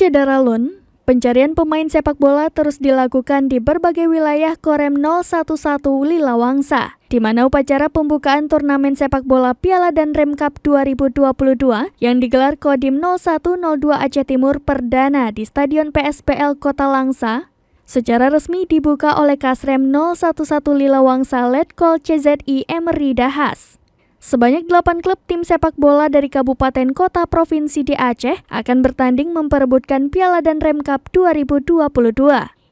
Syederalun, pencarian pemain sepak bola terus dilakukan di berbagai wilayah Korem 011 Lilawangsa, di mana upacara pembukaan turnamen sepak bola Piala dan Rem Cup 2022 yang digelar Kodim 0102 Aceh Timur perdana di Stadion PSPL Kota Langsa secara resmi dibuka oleh Kasrem 011 Lilawangsa Letkol CZI Emery Dahas. Sebanyak 8 klub tim sepak bola dari kabupaten kota provinsi di Aceh akan bertanding memperebutkan Piala dan Rem Cup 2022.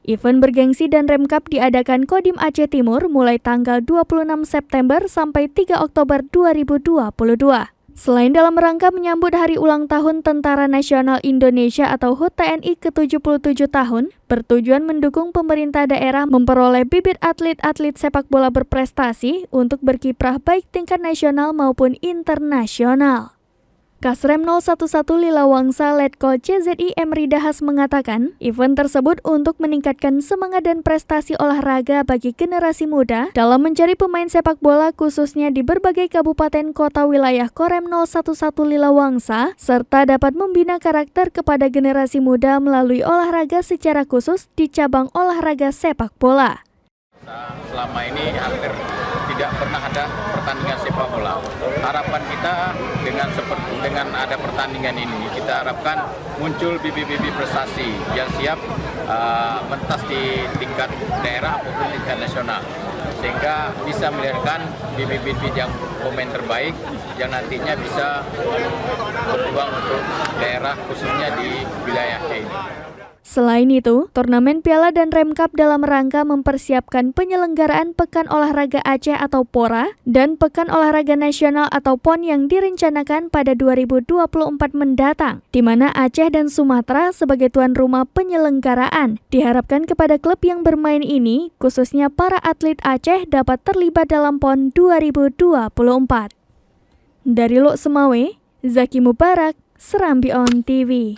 Event bergengsi dan Rem Cup diadakan Kodim Aceh Timur mulai tanggal 26 September sampai 3 Oktober 2022. Selain dalam rangka menyambut Hari Ulang Tahun Tentara Nasional Indonesia atau HUT TNI ke-77 tahun, bertujuan mendukung pemerintah daerah memperoleh bibit atlet-atlet sepak bola berprestasi untuk berkiprah baik tingkat nasional maupun internasional. Kasrem 011 Lilawangsa Letkol CZI Emery Dahas mengatakan, event tersebut untuk meningkatkan semangat dan prestasi olahraga bagi generasi muda dalam mencari pemain sepak bola khususnya di berbagai kabupaten kota wilayah Korem 011 Lilawangsa, serta dapat membina karakter kepada generasi muda melalui olahraga secara khusus di cabang olahraga sepak bola. Selama ini hampir tidak pernah ada pertandingan sepak bola. Harapan kita dengan ada pertandingan ini, kita harapkan muncul bibit-bibit prestasi yang siap mentas di tingkat daerah maupun tingkat nasional, sehingga bisa melahirkan bibit-bibit yang pemain terbaik yang nantinya bisa berjuang untuk daerah khususnya di wilayah ini. Selain itu, turnamen Piala dan Rem Cup dalam rangka mempersiapkan penyelenggaraan Pekan Olahraga Aceh atau PORA dan Pekan Olahraga Nasional atau PON yang direncanakan pada 2024 mendatang, di mana Aceh dan Sumatera sebagai tuan rumah penyelenggaraan. Diharapkan kepada klub yang bermain ini, khususnya para atlet Aceh dapat terlibat dalam PON 2024. Dari Lok Semawe, Zaki Mubarak, Serambi On TV.